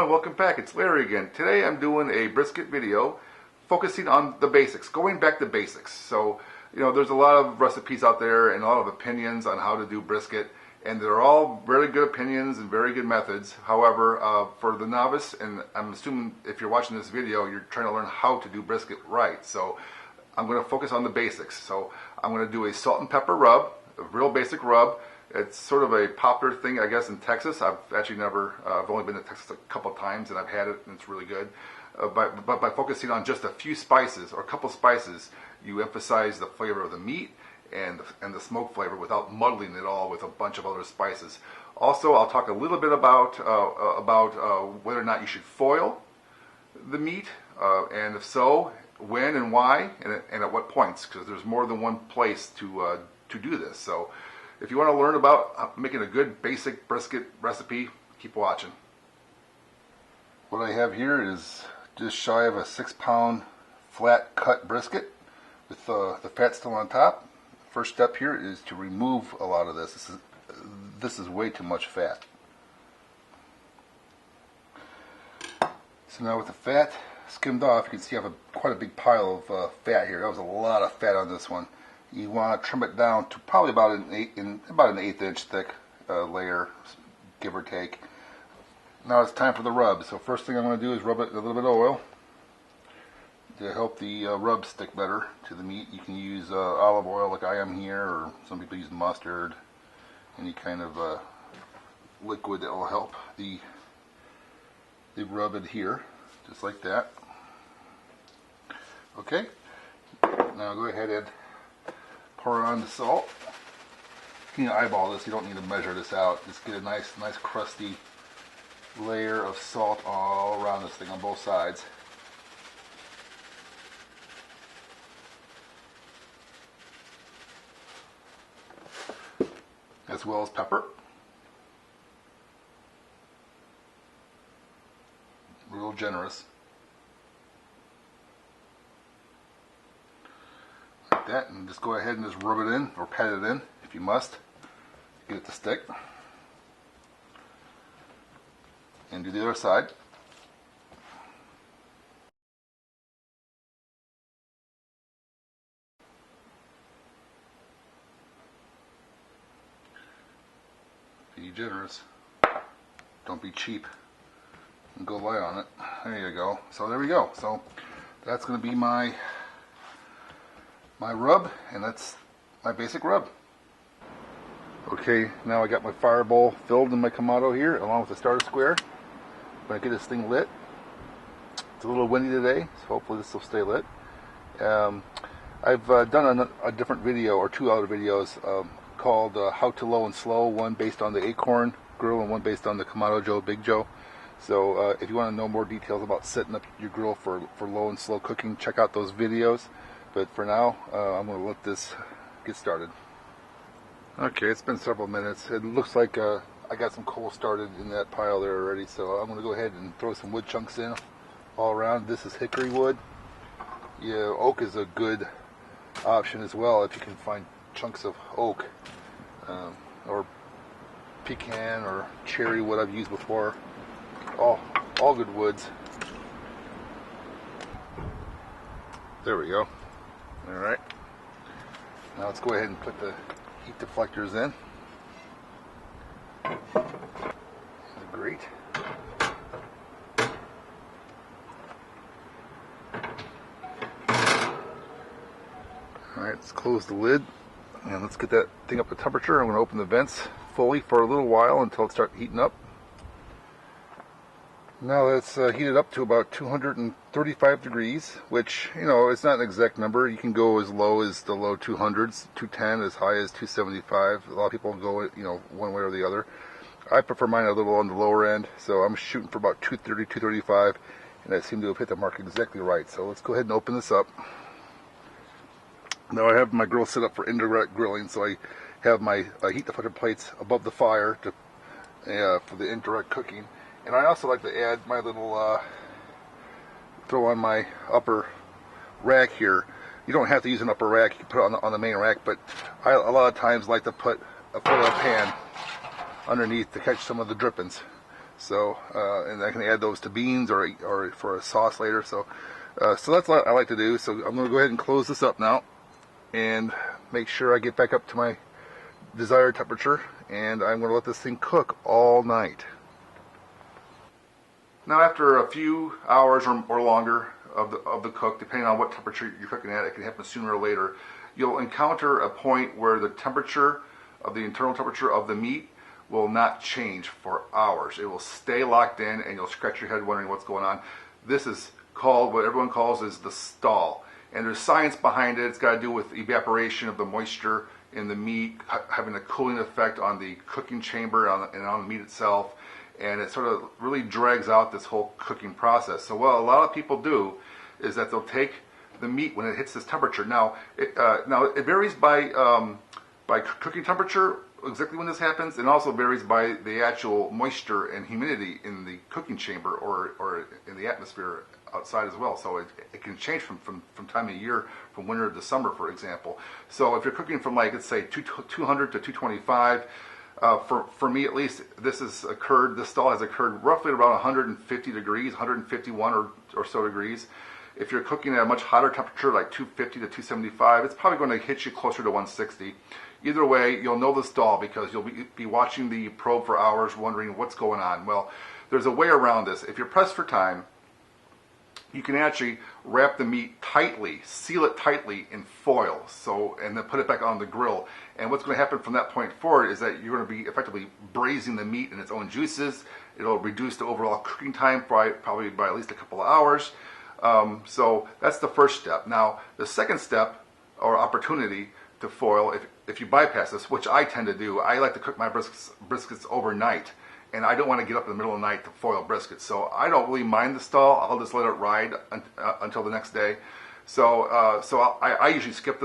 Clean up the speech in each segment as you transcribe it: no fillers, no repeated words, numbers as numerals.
everyone, welcome back. It's Larry again. Today I'm doing a brisket video focusing on the basics, going back to basics. So, there's a lot of recipes out there and a lot of opinions on how to do brisket, and they're all very good opinions and very good methods. However, for the novice, and I'm assuming if you're watching this video, you're trying to learn how to do brisket right. So I'm going to focus on the basics. So I'm going to do a salt and pepper rub, a real basic rub. It's sort of a popular thing, I guess, in Texas. I've actually I've only been to Texas a couple of times, and I've had it, and it's really good. But by focusing on just a few spices, or a couple spices, you emphasize the flavor of the meat and the smoke flavor without muddling it all with a bunch of other spices. Also, I'll talk a little bit about whether or not you should foil the meat, and if so, when and why, and at what points, because there's more than one place to do this. So if you want to learn about making a good basic brisket recipe, keep watching. What I have here is just shy of a 6-pound flat cut brisket with the fat still on top. First step here is to remove a lot of this. This is way too much fat. So now with the fat skimmed off, you can see I have quite a big pile of fat here. That was a lot of fat on this one. You want to trim it down to probably about an 1/8 inch thick layer, give or take. Now it's time for the rub. So first thing I'm going to do is rub it with a little bit of oil to help the rub stick better to the meat. You can use olive oil like I am here, or some people use mustard, any kind of liquid that will help the rub adhere, just like that. Okay, now go ahead and pour on the salt. You can eyeball this, you don't need to measure this out. Just get a nice crusty layer of salt all around this thing on both sides. As well as pepper. Real generous. Like that, and just go ahead and just rub it in, or pat it in if you must. Get it to stick. And do the other side. Be generous. Don't be cheap. And go light on it. There you go. So there we go. So that's going to be my rub, and that's my basic rub. Okay, now I got my fire bowl filled in my Kamado here, along with the starter square. I'm going to get this thing lit. It's a little windy today, so hopefully this will stay lit. I've done a different video, or two other videos, called How to Low and Slow, one based on the Acorn grill and one based on the Kamado Joe Big Joe. So if you want to know more details about setting up your grill for low and slow cooking, check out those videos. But for now, I'm going to let this get started. Okay, it's been several minutes. It looks like I got some coal started in that pile there already, so I'm going to go ahead and throw some wood chunks in all around. This is hickory wood. Yeah, oak is a good option as well if you can find chunks of oak, or pecan or cherry wood I've used before. All good woods. There we go. Alright. Now let's go ahead and put the heat deflectors in. Great. Alright, let's close the lid and let's get that thing up to temperature. I'm going to open the vents fully for a little while until it starts heating up. Now that's heated up to about 235 degrees, which, it's not an exact number. You can go as low as the low 200s, 210, as high as 275. A lot of people go, one way or the other. I prefer mine a little on the lower end, so I'm shooting for about 230, 235, and I seem to have hit the mark exactly right. So let's go ahead and open this up. Now I have my grill set up for indirect grilling, so I have my heat deflector plates above the fire for the indirect cooking. And I also like to add my little, throw on my upper rack here. You don't have to use an upper rack, you can put it on the main rack, but I a lot of times like to put a foil pan underneath to catch some of the drippings. So, and I can add those to beans or for a sauce later. So that's what I like to do. So I'm going to go ahead and close this up now and make sure I get back up to my desired temperature, and I'm going to let this thing cook all night. Now, after a few hours or longer of the cook, depending on what temperature you're cooking at, it can happen sooner or later, you'll encounter a point where the temperature of the internal temperature of the meat will not change for hours. It will stay locked in, and you'll scratch your head wondering what's going on. This is called, what everyone calls, is the stall. And there's science behind it. It's got to do with evaporation of the moisture in the meat, having a cooling effect on the cooking chamber and on the meat itself. And it sort of really drags out this whole cooking process. So what a lot of people do is that they'll take the meat when it hits this temperature. Now it varies by cooking temperature, exactly when this happens, and also varies by the actual moisture and humidity in the cooking chamber or in the atmosphere outside as well. So it can change from time of year, from winter to summer, for example. So if you're cooking from, like, let's say 200 to 225, for me at least, this stall has occurred roughly around 150 degrees, 151 or so degrees. If you're cooking at a much hotter temperature, like 250 to 275, it's probably going to hit you closer to 160. Either way, you'll know the stall because you'll be watching the probe for hours, wondering what's going on. Well, there's a way around this. If you're pressed for time, you can actually wrap the meat tightly, seal it tightly in foil, and then put it back on the grill. And what's going to happen from that point forward is that you're going to be effectively braising the meat in its own juices. It'll reduce the overall cooking time probably by at least a couple of hours. So that's the first step. Now, the second step, or opportunity to foil, if you bypass this, which I tend to do, I like to cook my briskets overnight. And I don't want to get up in the middle of the night to foil briskets. So I don't really mind the stall. I'll just let it ride until the next day. So I usually skip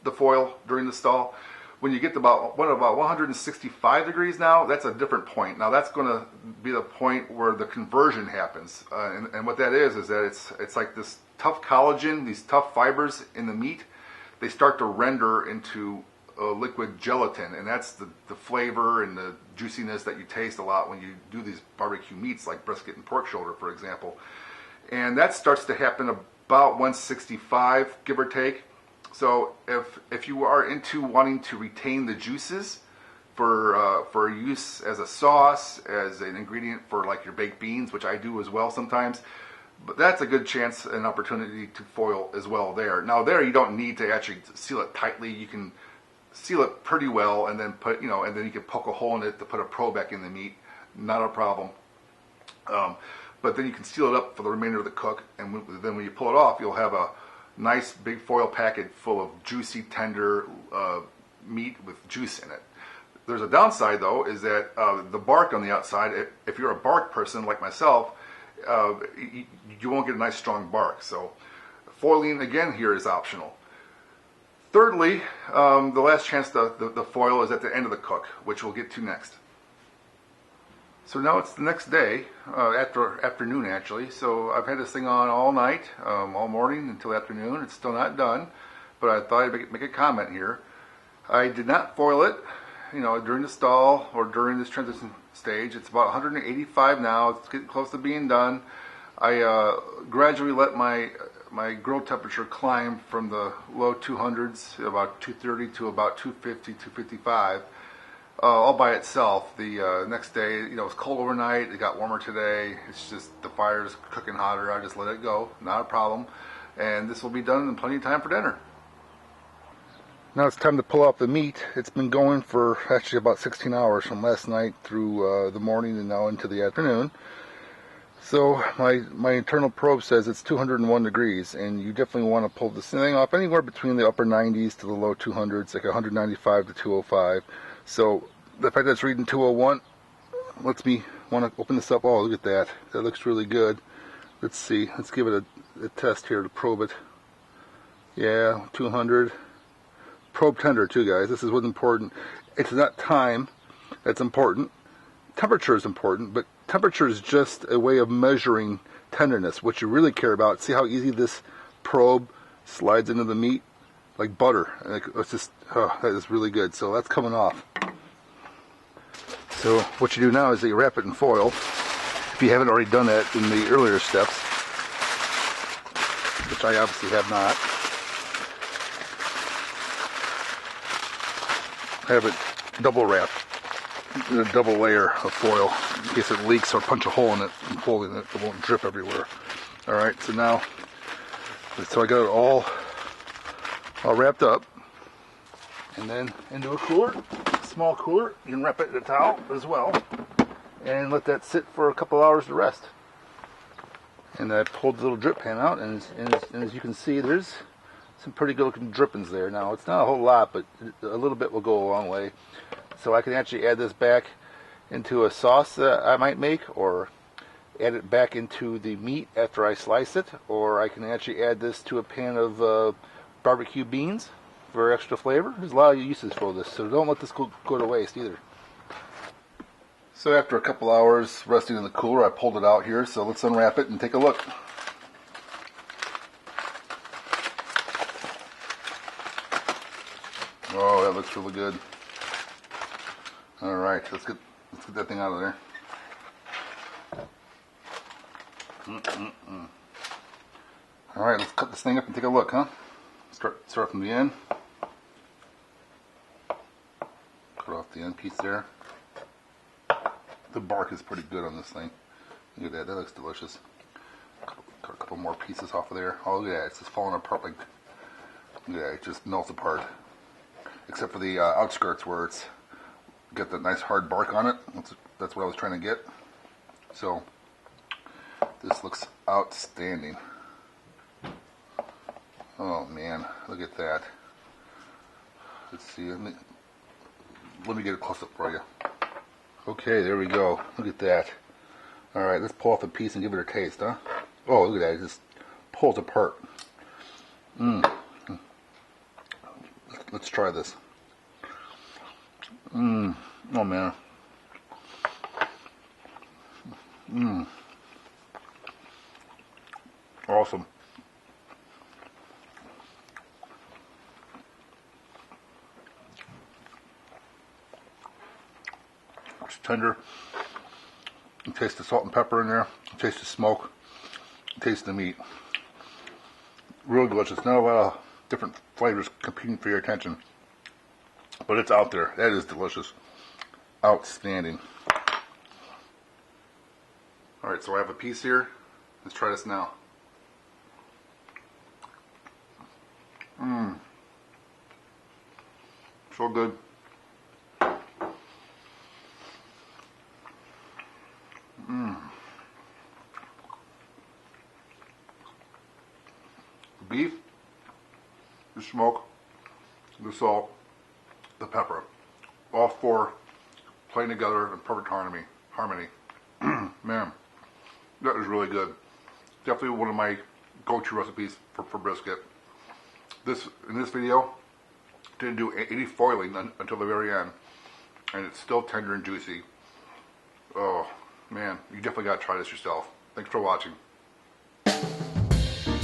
the foil during the stall. When you get to about 165 degrees now, that's a different point. Now that's going to be the point where the conversion happens. And what that is that it's like this tough collagen, these tough fibers in the meat, they start to render into liquid gelatin, and that's the flavor and the juiciness that you taste a lot when you do these barbecue meats like brisket and pork shoulder, for example. And that starts to happen about 165, give or take. So if you are into wanting to retain the juices for use as a sauce, as an ingredient for like your baked beans, which I do as well sometimes, but that's a good chance and opportunity to foil as well there. Now there you don't need to actually seal it tightly. You can seal it pretty well, and then and then you can poke a hole in it to put a probe back in the meat. Not a problem. But then you can seal it up for the remainder of the cook, and then when you pull it off, you'll have a nice big foil packet full of juicy, tender meat with juice in it. There's a downside though, is that the bark on the outside, if you're a bark person like myself, you won't get a nice strong bark. So foiling again here is optional. Thirdly, the last chance the foil is at the end of the cook, which we'll get to next. So now it's the next day, afternoon actually. So I've had this thing on all night, all morning until afternoon. It's still not done, but I thought I'd make a comment here. I did not foil it, during the stall or during this transition stage. It's about 185 now. It's getting close to being done. I gradually let my grill temperature climb from the low 200s, about 230 to about 250, 255, all by itself. The next day, it was cold overnight. It got warmer today. It's just the fire's cooking hotter. I just let it go. Not a problem. And this will be done in plenty of time for dinner. Now it's time to pull out the meat. It's been going for actually about 16 hours from last night through the morning and now into the afternoon. So my internal probe says it's 201 degrees, and you definitely want to pull this thing off anywhere between the upper 90s to the low 200s, like 195 to 205. So the fact that it's reading 201 lets me want to open this up. Oh, look at that. That looks really good. Let's see. Let's give it a test here to probe it. Yeah, 200. Probe tender too, guys. This is what's important. It's not time that's important. Temperature is important, but temperature is just a way of measuring tenderness. What you really care about, see how easy this probe slides into the meat? Like butter. It's just, that is really good. So that's coming off. So what you do now is that you wrap it in foil. if you haven't already done that in the earlier steps, which I obviously have not. Have it double wrapped in a double layer of foil in case it leaks or punch a hole in it and holding it, it won't drip everywhere. Alright, so now, so I got it all wrapped up, and then into a cooler, small cooler. You can wrap it in a towel as well, and let that sit for a couple hours to rest. And I pulled the little drip pan out, and as you can see, there's some pretty good looking drippings there. Now, it's not a whole lot, but a little bit will go a long way. So I can actually add this back into a sauce that I might make, or add it back into the meat after I slice it, or I can actually add this to a pan of barbecue beans for extra flavor. There's a lot of uses for this, so don't let this go to waste either. So after a couple hours resting in the cooler, I pulled it out here, so let's unwrap it and take a look. Oh, that looks really good. Alright, let's get that thing out of there. Alright, let's cut this thing up and take a look, huh? Start from the end. Cut off the end piece there. The bark is pretty good on this thing. Look at that, that looks delicious. Cut a couple more pieces off of there. Oh, look at that, it's just falling apart like, look at that, it just melts apart. Except for the outskirts where it's got that nice hard bark on it. That's what I was trying to get. So, this looks outstanding. Oh man, look at that. Let's see, let me get a close-up for you. Okay, there we go. Look at that. Alright, let's pull off a piece and give it a taste, huh? Oh, look at that, it just pulls apart. Let's try this. Oh man. Awesome. It's tender. You taste the salt and pepper in there. You taste the smoke. You taste the meat. Real delicious. Not a lot of different flavors competing for your attention, but it's out there. That is delicious. Outstanding. Alright, so I have a piece here. Let's try this now. So good. The beef, the smoke, the salt, the pepper, all four playing together in perfect harmony. Man, that is really good. Definitely one of my go-to recipes for brisket. In this video, didn't do any foiling until the very end, and it's still tender and juicy. Oh man, you definitely got to try this yourself. Thanks for watching.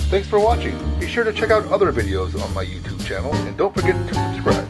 Thanks for watching. Be sure to check out other videos on my YouTube channel, and don't forget to subscribe.